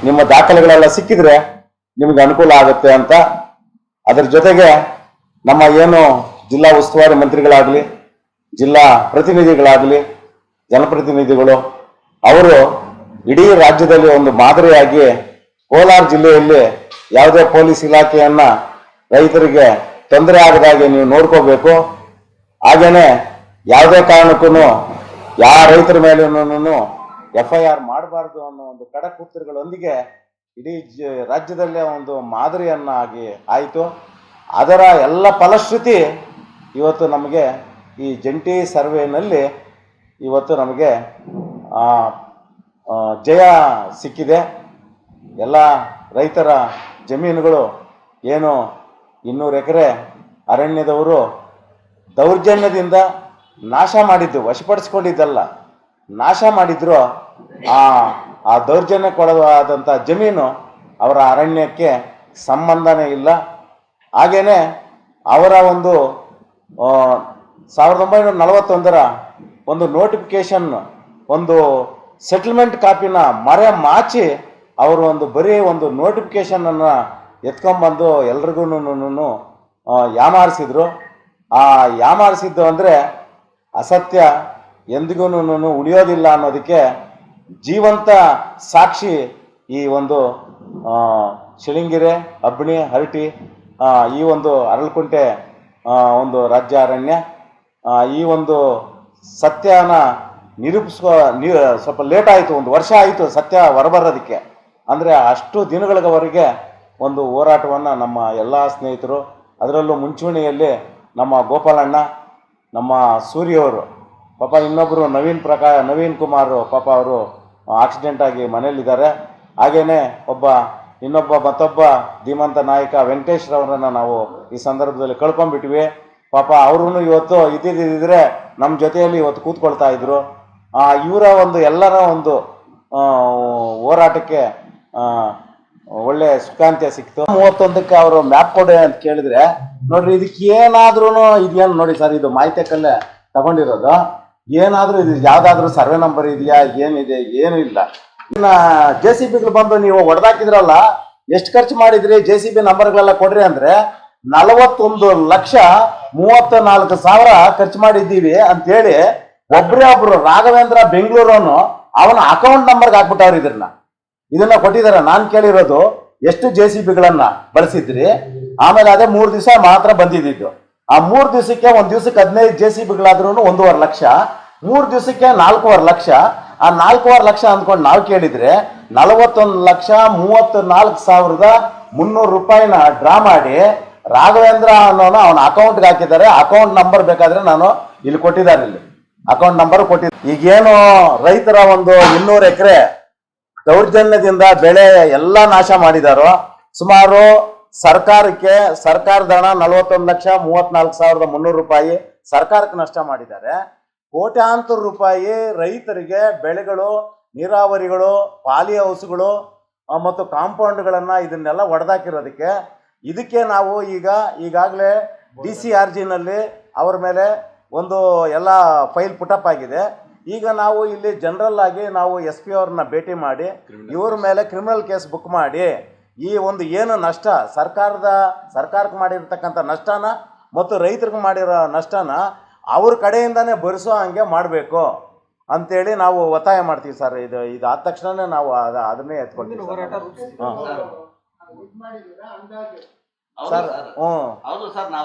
ನಿಮ್ಮ ದಾಖಲೆಗಳೆಲ್ಲ ಸಿಕ್ಕಿದ್ರೆ ನಿಮ್ಗೆ ಅನುಕೂಲ ಆಗುತ್ತೆ ಅಂತ. ಅದರ ಜೊತೆಗೆ ನಮ್ಮ ಏನು ಜಿಲ್ಲಾ ಉಸ್ತುವಾರಿ ಮಂತ್ರಿಗಳಾಗಲಿ, ಜಿಲ್ಲಾ ಪ್ರತಿನಿಧಿಗಳಾಗಲಿ, ಜನಪ್ರತಿನಿಧಿಗಳು ಅವರು ಇಡೀ ರಾಜ್ಯದಲ್ಲಿ ಒಂದು ಮಾದರಿಯಾಗಿ ಕೋಲಾರ ಜಿಲ್ಲೆಯಲ್ಲಿ ಯಾವುದೇ ಪೊಲೀಸ್ ಇಲಾಖೆಯನ್ನ ರೈತರಿಗೆ ತೊಂದರೆ ಆಗದಾಗೆ ನೀವು ನೋಡ್ಕೋಬೇಕು. ಹಾಗೇನೆ ಯಾವುದೇ ಕಾರಣಕ್ಕೂ ಯಾವ ರೈತರ ಮೇಲೂ FIR ಮಾಡಬಾರ್ದು ಅನ್ನೋ ಒಂದು ಖಡಕ್ ಉತ್ತರಗಳೊಂದಿಗೆ ಇಡೀ ರಾಜ್ಯದಲ್ಲೇ ಒಂದು ಮಾದರಿಯನ್ನಾಗಿ ಆಯಿತು. ಅದರ ಎಲ್ಲ ಫಲಶ್ರುತಿ ಇವತ್ತು ನಮಗೆ ಈ ಜಂಟಿ ಸರ್ವೆನಲ್ಲಿ ಇವತ್ತು ನಮಗೆ ಜಯ ಸಿಕ್ಕಿದೆ. ಎಲ್ಲ ರೈತರ ಜಮೀನುಗಳು ಏನು 200 ಎಕರೆ ಅರಣ್ಯದವರು ದೌರ್ಜನ್ಯದಿಂದ ನಾಶ ಮಾಡಿದ್ದು, ವಶಪಡಿಸ್ಕೊಂಡಿದ್ದಲ್ಲ, ನಾಶ ಮಾಡಿದ್ರು. ಆ ದೌರ್ಜನ್ಯಕ್ಕೊಳಗಾದಂಥ ಜಮೀನು ಅವರ ಅರಣ್ಯಕ್ಕೆ ಸಂಬಂಧನೇ ಇಲ್ಲ. ಹಾಗೇನೆ ಅವರ ಒಂದು 1941ರ ಒಂದು ನೋಟಿಫಿಕೇಶನ್, ಒಂದು ಸೆಟಲ್ಮೆಂಟ್ ಕಾಪಿನ ಮರೆ ಮಾಚಿ ಅವರು ಒಂದು ಬರೀ ಒಂದು ನೋಟಿಫಿಕೇಶನನ್ನು ಎತ್ಕೊಂಡ್ಬಂದು ಎಲ್ರಿಗೂ ಯಾಮಾರಿಸಿದ್ರು. ಆ ಯಾಮಾರಿಸಿದ್ದು ಅಂದರೆ ಅಸತ್ಯ ಎಂದಿಗೂ ಉಳಿಯೋದಿಲ್ಲ ಅನ್ನೋದಕ್ಕೆ ಜೀವಂತ ಸಾಕ್ಷಿ ಈ ಒಂದು ಶಿಳಿಂಗೆರೆ, ಅಬ್ಬಿಣಿ, ಹರಟಿ, ಈ ಒಂದು ಅರಳಕುಂಟೆ ಒಂದು ರಾಜ್ಯ ಅರಣ್ಯ. ಈ ಒಂದು ಸತ್ಯನ ಸ್ವಲ್ಪ ಲೇಟ್ ಆಯಿತು, 1 ವರ್ಷ ಆಯಿತು ಸತ್ಯ ಹೊರಬರೋದಕ್ಕೆ. ಅಂದರೆ ಅಷ್ಟು ದಿನಗಳವರೆಗೆ ಒಂದು ಹೋರಾಟವನ್ನು ನಮ್ಮ ಎಲ್ಲ ಸ್ನೇಹಿತರು, ಅದರಲ್ಲೂ ಮುಂಚೂಣಿಯಲ್ಲಿ ನಮ್ಮ ಗೋಪಾಲಣ್ಣ, ನಮ್ಮ ಸೂರ್ಯವರು, ಪಾಪ ಇನ್ನೊಬ್ಬರು ನವೀನ್ ಕುಮಾರ್, ಪಾಪ ಅವರು ಆಕ್ಸಿಡೆಂಟ್ ಆಗಿ ಮನೇಲಿದ್ದಾರೆ. ಹಾಗೇನೆ ಮತ್ತೊಬ್ಬ ಧೀಮಂತ ನಾಯಕ ವೆಂಕಟೇಶ್ರವರನ್ನು ನಾವು ಈ ಸಂದರ್ಭದಲ್ಲಿ ಕಳ್ಕೊಂಡ್ಬಿಟ್ವಿ. ಪಾಪ ಅವರು ಇವತ್ತು ಇದ್ದಿದ್ದರೆ ನಮ್ಮ ಜೊತೆಯಲ್ಲಿ ಇವತ್ತು ಕೂತ್ಕೊಳ್ತಾ ಇದ್ರು. ಇವರ ಒಂದು ಎಲ್ಲರ ಒಂದು ಹೋರಾಟಕ್ಕೆ ಒಳ್ಳೆ ಸುಖಾಂತ್ಯ ಸಿಕ್ತು. 31ಕ್ಕೆ ಅವರು ಮ್ಯಾಪ್ ಕೊಡಿ ಅಂತ ಕೇಳಿದ್ರೆ, ನೋಡ್ರಿ ಇದಕ್ಕೆ ಏನಾದ್ರೂ ಇದೇನು ನೋಡಿ ಸರ್, ಇದು ಮಾಹಿತಿಕಲ್ಲೇ ತಗೊಂಡಿರೋದು. ಏನಾದರೂ ಇದು ಯಾವುದಾದ್ರೂ ಸರ್ವೆ ನಂಬರ್ ಇದೆಯಾ, ಏನಿದೆ, ಏನೂ ಇಲ್ಲ. ಇನ್ನ JCBಗಳು ಬಂದು ನೀವು ಹೊಡೆದಾಕಿದ್ರಲ್ಲ, ಎಷ್ಟು ಖರ್ಚು ಮಾಡಿದ್ರಿ, JCB ನಂಬರ್ಗಳೆಲ್ಲ ಕೊಡ್ರಿ ಅಂದ್ರೆ 41,34,000 ಖರ್ಚು ಮಾಡಿದ್ದೀವಿ ಅಂತೇಳಿ ಒಬ್ರು ರಾಘವೇಂದ್ರ ಬೆಂಗಳೂರವನು ಅವನ ಅಕೌಂಟ್ ನಂಬರ್ಗೆ ಹಾಕ್ಬಿಟ್ಟವ್ರು. ಇದನ್ನ ಕೊಟ್ಟಿದ್ದಾರೆ. ನಾನು ಕೇಳಿರೋದು ಎಷ್ಟು JCBಗಳನ್ನ ಬಳಸಿದ್ರಿ, ಆಮೇಲೆ ಅದೇ 3 ದಿವಸ ಮಾತ್ರ ಬಂದಿದ್ದು. ಆ 3 ದಿವಸಕ್ಕೆ, ಒಂದು ದಿವಸಕ್ಕೆ 15 JCBಗಳಾದ್ರೂ 1.5 ಲಕ್ಷ, 3 ದಿವಸಕ್ಕೆ 4.5 ಲಕ್ಷ. ಆ 4.5 ಲಕ್ಷ ಅಂದ್ಕೊಂಡು ನಾವು ಕೇಳಿದ್ರೆ 41,34,300 ರೂಪಾಯಿನ ಡ್ರಾ ಮಾಡಿ ರಾಘವೇಂದ್ರ ಅನ್ನೋನು ಅವನ ಅಕೌಂಟ್ಗೆ ಹಾಕಿದ್ದಾರೆ. ಅಕೌಂಟ್ ನಂಬರ್ ಬೇಕಾದ್ರೆ ನಾನು ಇಲ್ಲಿ ಕೊಟ್ಟಿದ್ದಾರೆ, ಇಲ್ಲಿ ಅಕೌಂಟ್ ನಂಬರ್ ಕೊಟ್ಟಿದ್ದಾರೆ. ಈಗೇನು ರೈತರ ಒಂದು 200 ಎಕರೆ ದೌರ್ಜನ್ಯದಿಂದ ಬೆಳೆ ಎಲ್ಲ ನಾಶ ಮಾಡಿದಾರೋ, ಸುಮಾರು ಸರ್ಕಾರದ ಹಣ 41,34,300 ರೂಪಾಯಿ ಸರ್ಕಾರಕ್ಕೆ ನಷ್ಟ ಮಾಡಿದ್ದಾರೆ. ಕೋಟ್ಯಾಂತರ ರೂಪಾಯಿ ರೈತರಿಗೆ ಬೆಳೆಗಳು, ನೀರಾವರಿಗಳು, ಪಾಲಿ ಹೌಸ್ಗಳು ಮತ್ತು ಕಾಂಪೌಂಡ್ಗಳನ್ನು ಇದನ್ನೆಲ್ಲ ಒಡೆದಾಕಿರೋದಕ್ಕೆ ಇದಕ್ಕೆ ನಾವು ಈಗಾಗಲೇ DCRGನಲ್ಲಿ ಅವ್ರ ಮೇಲೆ ಒಂದು ಎಲ್ಲ ಫೈಲ್ ಪುಟಪ್ ಆಗಿದೆ. ಈಗ ನಾವು ಇಲ್ಲಿ ಜನರಲ್ ಆಗಿ ನಾವು SP ಅವ್ರನ್ನ ಭೇಟಿ ಮಾಡಿ ಇವ್ರ ಮೇಲೆ ಕ್ರಿಮಿನಲ್ ಕೇಸ್ ಬುಕ್ ಮಾಡಿ ಈ ಒಂದು ಏನು ನಷ್ಟ ಸರ್ಕಾರಕ್ಕೆ ಮಾಡಿರ್ತಕ್ಕಂಥ ನಷ್ಟನ ಮತ್ತು ರೈತರಿಗೆ ಮಾಡಿರೋ ನಷ್ಟನ ಅವ್ರ ಕಡೆಯಿಂದನೇ ಭರಿಸೋ ಹಂಗೆ ಮಾಡಬೇಕು ಅಂತೇಳಿ ನಾವು ಒತ್ತಾಯ ಮಾಡ್ತೀವಿ ಸರ್. ಇದು ಆದ ತಕ್ಷಣನೇ ನಾವು ಅದನ್ನೇ ಎತ್ಕೊಳ್ತೀವಿ ಸರ್.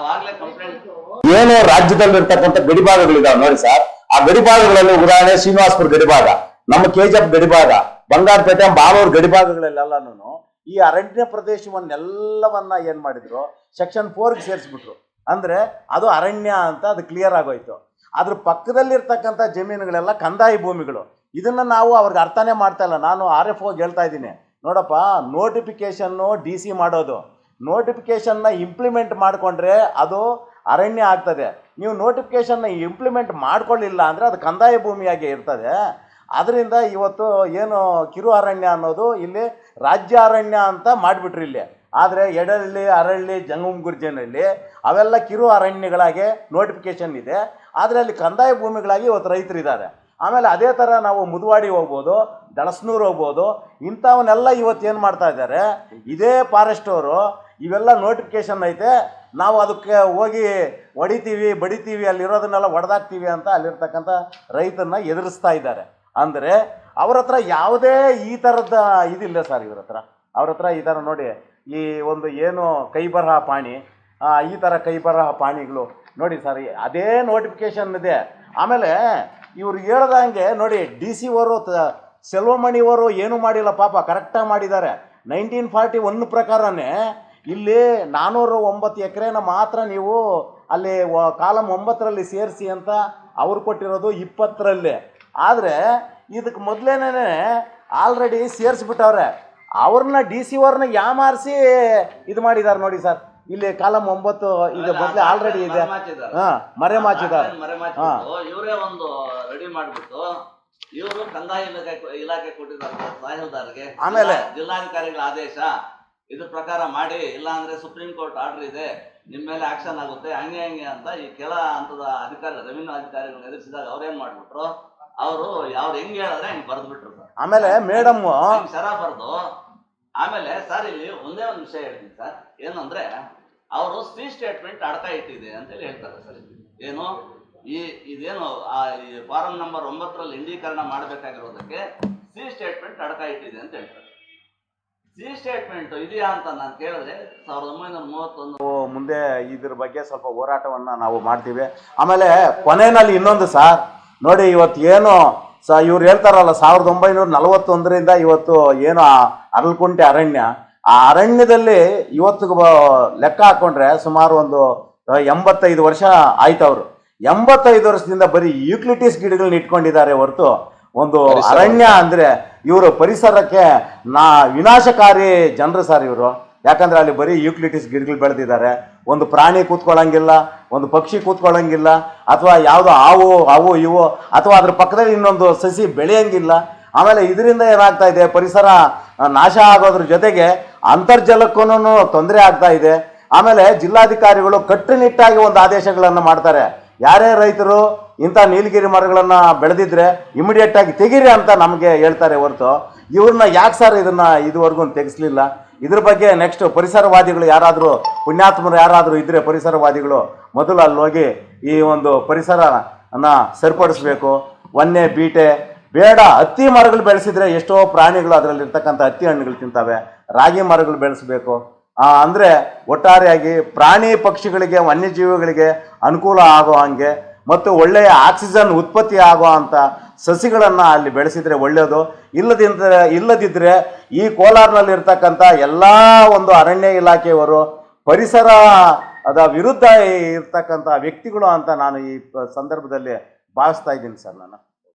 ಏನು ರಾಜ್ಯದಲ್ಲಿರ್ತಕ್ಕಂಥ ಗಡಿಭಾಗಗಳಿದಾವೆ ನೋಡಿ ಸರ್. ಆ ಗಡಿಭಾಗಗಳಲ್ಲಿ ಉದಾಹರಣೆ ಶ್ರೀನಿವಾಸಪುರ ಗಡಿಭಾಗ, ನಮ್ಮ KGF ಗಡಿಭಾಗ, ಬಂಗಾರಪೇಟೆ, ಬಾಳೂರು ಗಡಿಭಾಗಗಳಲ್ಲೆಲ್ಲನೂ ಈ ಅರಣ್ಯ ಪ್ರದೇಶವನ್ನೆಲ್ಲವನ್ನ ಏನ್ ಮಾಡಿದ್ರು, ಸೆಕ್ಷನ್ 4ಗೆ ಸೇರಿಸ್ಬಿಟ್ರು. ಅಂದ್ರೆ ಅದು ಅರಣ್ಯ ಅಂತ ಅದು ಕ್ಲಿಯರ್ ಆಗೋಯ್ತು. ಅದ್ರ ಪಕ್ಕದಲ್ಲಿರ್ತಕ್ಕಂಥ ಜಮೀನುಗಳೆಲ್ಲ ಕಂದಾಯ ಭೂಮಿಗಳು. ಇದನ್ನ ನಾವು ಅವ್ರಿಗೆ ಅರ್ಥನೇ ಮಾಡ್ತಾ ಇಲ್ಲ. ನಾನು RFOಗೆ ಹೇಳ್ತಾ ಇದ್ದೀನಿ, ನೋಡಪ್ಪ, ನೋಟಿಫಿಕೇಶನ್ನು DC ಮಾಡೋದು, ನೋಟಿಫಿಕೇಶನ್ನ ಇಂಪ್ಲಿಮೆಂಟ್ ಮಾಡಿಕೊಂಡ್ರೆ ಅದು ಅರಣ್ಯ ಆಗ್ತದೆ. ನೀವು ನೋಟಿಫಿಕೇಶನ್ನ ಇಂಪ್ಲಿಮೆಂಟ್ ಮಾಡ್ಕೊಳ್ಳಿಲ್ಲ ಅಂದರೆ ಅದು ಕಂದಾಯ ಭೂಮಿಯಾಗಿ ಇರ್ತದೆ. ಅದರಿಂದ ಇವತ್ತು ಏನು ಕಿರು ಅರಣ್ಯ ಅನ್ನೋದು ಇಲ್ಲಿ ರಾಜ್ಯ ಅರಣ್ಯ ಅಂತ ಮಾಡಿಬಿಟ್ರು ಇಲ್ಲಿ. ಆದರೆ ಎಡಹಳ್ಳಿ, ಅರಳ್ಳಿ, ಜಂಗಮಗುರ್ಜಿನಲ್ಲಿ ಅವೆಲ್ಲ ಕಿರು ಅರಣ್ಯಗಳಾಗಿ ನೋಟಿಫಿಕೇಶನ್ ಇದೆ. ಆದರೆ ಅಲ್ಲಿ ಕಂದಾಯ ಭೂಮಿಗಳಾಗಿ ಇವತ್ತು ರೈತರಿದ್ದಾರೆ. ಆಮೇಲೆ ಅದೇ ಥರ ನಾವು ಮುದುವಾಡಿ ಹೋಗ್ಬೋದು, ದಳಸ್ನೂರು ಹೋಗ್ಬೋದು. ಇಂಥವನ್ನೆಲ್ಲ ಇವತ್ತೇನು ಮಾಡ್ತಾ ಇದ್ದಾರೆ, ಇದೇ ಫಾರೆಸ್ಟ್ ಅವರು ಇವೆಲ್ಲ ನೋಟಿಫಿಕೇಶನ್ ಐತೆ, ನಾವು ಅದಕ್ಕೆ ಹೋಗಿ ಹೊಡಿತೀವಿ ಬಡಿತೀವಿ, ಅಲ್ಲಿರೋದನ್ನೆಲ್ಲ ಹೊಡೆದಾಕ್ತೀವಿ ಅಂತ ಅಲ್ಲಿರ್ತಕ್ಕಂಥ ರೈತರನ್ನ ಎದುರಿಸ್ತಾ ಇದ್ದಾರೆ. ಅಂದರೆ ಅವ್ರ ಹತ್ರ ಯಾವುದೇ ಈ ಥರದ ಇದಿಲ್ಲ ಸರ್. ಅವ್ರ ಹತ್ರ ಈ ಥರ ನೋಡಿ, ಈ ಒಂದು ಏನು ಕೈ ಬರಹ ಪಾಣಿ, ಈ ಥರ ಕೈ ಬರಹ ಪಾಣಿಗಳು ನೋಡಿ ಸರ್, ಅದೇ ನೋಟಿಫಿಕೇಶನ್ ಇದೆ. ಆಮೇಲೆ ಇವ್ರು ಹೇಳ್ದಂಗೆ ನೋಡಿ, DC ಅವರು ಸೆಲ್ವಮಣಿಯವರು ಏನೂ ಮಾಡಿಲ್ಲ ಪಾಪ, ಕರೆಕ್ಟಾಗಿ ಮಾಡಿದ್ದಾರೆ. 1941 ಪ್ರಕಾರನೇ ಇಲ್ಲಿ 409 ಎಕರೆನ ಮಾತ್ರ ನೀವು ಅಲ್ಲಿ ಕಾಲಮ್ 9ರಲ್ಲಿ ಸೇರಿಸಿ ಅಂತ ಅವ್ರು ಕೊಟ್ಟಿರೋದು 20ರಲ್ಲಿ. ಆದರೆ ಇದಕ್ಕೆ ಮೊದಲೇನೇ ಆಲ್ರೆಡಿ ಸೇರಿಸ್ಬಿಟ್ಟವ್ರೆ. ಅವ್ರನ್ನ DC ಅವ್ರನ್ನ ಯಾಮಾರಿಸಿ ಇದು ಮಾಡಿದ್ದಾರೆ ನೋಡಿ ಸರ್. ಇಲ್ಲಿ ಕಾಲಮ್ 9 ಇದು ಮೊದಲೇ ಆಲ್ರೆಡಿ ಇದೆ, ಮರೆ ಮಾಚಿದ್ದಾರೆ. ಇವರೇ ಒಂದು ರೆಡಿ ಮಾಡಿಬಿಟ್ಟು ಇವರು ಕಂದಾಯ ಇಲಾಖೆ ಕೊಟ್ಟಿದ್ದಾರೆ ತಹಸೀಲ್ದಾರ್ಗೆ, ಆಮೇಲೆ ಜಿಲ್ಲಾಧಿಕಾರಿಗಳ ಆದೇಶ ಇದ್ರ ಪ್ರಕಾರ ಮಾಡಿ, ಇಲ್ಲ ಅಂದ್ರೆ ಸುಪ್ರೀಂ ಕೋರ್ಟ್ ಆರ್ಡರ್ ಇದೆ, ನಿಮ್ಮ ಮೇಲೆ ಆಕ್ಷನ್ ಆಗುತ್ತೆ, ಹಂಗೆ ಅಂತ ಈ ಕೆಳ ಹಂತದ ಅಧಿಕಾರಿ ರೆವಿನ್ಯೂ ಅಧಿಕಾರಿಗಳನ್ನ ಎದುರಿಸಿದಾಗ ಅವ್ರೇನ್ ಮಾಡ್ಬಿಟ್ರು, ಅವರು ಯಾವ್ದು ಹೆಂಗ್ ಹೇಳಿದ್ರೆ ಹಂಗೆ ಬರ್ದ್ಬಿಟ್ರು ಸರ್. ಆಮೇಲೆ ಮೇಡಮ್ ಸರ ಬರ್ದು ಆಮೇಲೆ ಸರ್ ಇಲ್ಲಿ ಒಂದೇ ಒಂದು ವಿಷಯ ಹೇಳ್ತೀನಿ ಸರ್, ಏನಂದ್ರೆ ಅವರು ಸಿ ಸ್ಟೇಟ್ಮೆಂಟ್ ಅಡಕ ಇಟ್ಟಿದೆ ಅಂತೇಳಿ ಹೇಳ್ತಾರೆ ಸರ್. ಏನು ಇದೇನು ಈ ಫಾರಂ ನಂಬರ್ 9ರಲ್ಲಿ ಇಂಡೀಕರಣ ಮಾಡಬೇಕಾಗಿರೋದಕ್ಕೆ ಸಿ ಸ್ಟೇಟ್ಮೆಂಟ್ ಅಡಕ ಇಟ್ಟಿದೆ ಅಂತ ಹೇಳ್ತಾರೆ. ಸಿ ಸ್ಟೇಟ್ಮೆಂಟ್ ಇದೆಯಾ ಅಂತ ನಾನು ಕೇಳಿದ್ರೆ 1931 ಮುಂದೆ ಇದ್ರ ಬಗ್ಗೆ ಸ್ವಲ್ಪ ಹೋರಾಟವನ್ನು ನಾವು ಮಾಡ್ತೀವಿ. ಆಮೇಲೆ ಕೊನೆಯಲ್ಲಿ ಇನ್ನೊಂದು ಸಾರ್ ನೋಡಿ, ಇವತ್ತು ಏನು ಇವ್ರು ಹೇಳ್ತಾರಲ್ಲ 1941ರಿಂದ ಇವತ್ತು ಏನು ಅರಲ್ಕುಂಟೆ ಅರಣ್ಯ, ಆ ಅರಣ್ಯದಲ್ಲಿ ಇವತ್ತು ಲೆಕ್ಕ ಹಾಕೊಂಡ್ರೆ ಸುಮಾರು ಒಂದು 85 ವರ್ಷ ಆಯ್ತು. ಅವರು 85 ವರ್ಷದಿಂದ ಬರೀ ಯೂಕ್ಲಿಟಿಸ್ ಗಿಡಗಳನ್ನ ಇಟ್ಕೊಂಡಿದ್ದಾರೆ ಹೊರತು ಒಂದು ಅರಣ್ಯ ಅಂದ್ರೆ ಇವರು ಪರಿಸರಕ್ಕೆ ವಿನಾಶಕಾರಿ ಜನರು ಸರ್ ಇವರು. ಯಾಕಂದ್ರೆ ಅಲ್ಲಿ ಬರೀ ಯೂಕ್ಲಿಟಿಸ್ ಗಿಡಗಳು ಬೆಳೆದಿದ್ದಾರೆ. ಒಂದು ಪ್ರಾಣಿ ಕೂತ್ಕೊಳ್ಳಂಗಿಲ್ಲ, ಒಂದು ಪಕ್ಷಿ ಕೂತ್ಕೊಳ್ಳಂಗಿಲ್ಲ, ಅಥವಾ ಯಾವುದೋ ಅವು ಇವು ಅಥವಾ ಅದ್ರ ಪಕ್ಕದಲ್ಲಿ ಇನ್ನೊಂದು ಸಸಿ ಬೆಳೆಯಂಗಿಲ್ಲ. ಆಮೇಲೆ ಇದರಿಂದ ಏನಾಗ್ತಾ ಇದೆ, ಪರಿಸರ ನಾಶ ಆಗೋದ್ರ ಜೊತೆಗೆ ಅಂತರ್ಜಲಕ್ಕೂ ತೊಂದರೆ ಆಗ್ತಾ ಇದೆ. ಆಮೇಲೆ ಜಿಲ್ಲಾಧಿಕಾರಿಗಳು ಕಟ್ಟುನಿಟ್ಟಾಗಿ ಒಂದು ಆದೇಶಗಳನ್ನು ಮಾಡ್ತಾರೆ, ಯಾರೇ ರೈತರು ಇಂಥ ನೀಲಗಿರಿ ಮರಗಳನ್ನ ಬೆಳೆದಿದ್ರೆ ಇಮಿಡಿಯೇಟ್ ಆಗಿ ತೆಗೀರಿ ಅಂತ ನಮಗೆ ಹೇಳ್ತಾರೆ ಹೊರತು ಇವ್ರನ್ನ ಯಾಕೆ ಸರ್ ಇದನ್ನ ಇದುವರೆಗೂ ತೆಗೆಸಲಿಲ್ಲ. ಇದ್ರ ಬಗ್ಗೆ ನೆಕ್ಸ್ಟ್ ಪರಿಸರವಾದಿಗಳು ಯಾರಾದರೂ ಪುಣ್ಯಾತ್ಮರು ಯಾರಾದರೂ ಇದ್ರೆ ಪರಿಸರವಾದಿಗಳು ಮೊದಲು ಅಲ್ಲಿ ಹೋಗಿ ಈ ಒಂದು ಪರಿಸರನ ಸರಿಪಡಿಸ್ಬೇಕು. ವನ್ಯ ಬೀಟೆ ಬೇಡ, ಹತ್ತಿ ಮರಗಳು ಬೆಳೆಸಿದ್ರೆ ಎಷ್ಟೋ ಪ್ರಾಣಿಗಳು ಅದರಲ್ಲಿರ್ತಕ್ಕಂಥ ಹತ್ತಿ ಹಣ್ಣುಗಳು ತಿಂತವೆ. ರಾಗಿ ಮರಗಳು ಬೆಳೆಸಬೇಕು. ಅಂದರೆ ಒಟ್ಟಾರೆಯಾಗಿ ಪ್ರಾಣಿ ಪಕ್ಷಿಗಳಿಗೆ ವನ್ಯಜೀವಿಗಳಿಗೆ ಅನುಕೂಲ ಆಗೋ ಹಾಗೆ ಮತ್ತು ಒಳ್ಳೆಯ ಆಕ್ಸಿಜನ್ ಉತ್ಪತ್ತಿ ಆಗೋ ಅಂಥ ಸಸಿಗಳನ್ನು ಅಲ್ಲಿ ಬೆಳೆಸಿದರೆ ಒಳ್ಳೆಯದು. ಇಲ್ಲದಿದ್ದರೆ ಈ ಕೋಲಾರ್ನಲ್ಲಿರ್ತಕ್ಕಂಥ ಎಲ್ಲ ಒಂದು ಅರಣ್ಯ ಇಲಾಖೆಯವರು ಪರಿಸರ ವಿರುದ್ಧ ಇರ್ತಕ್ಕಂಥ ವ್ಯಕ್ತಿಗಳು ಅಂತ ನಾನು ಈ ಸಂದರ್ಭದಲ್ಲಿ ಭಾವಿಸ್ತಾ ಇದ್ದೀನಿ ಸರ್ ನಾನು.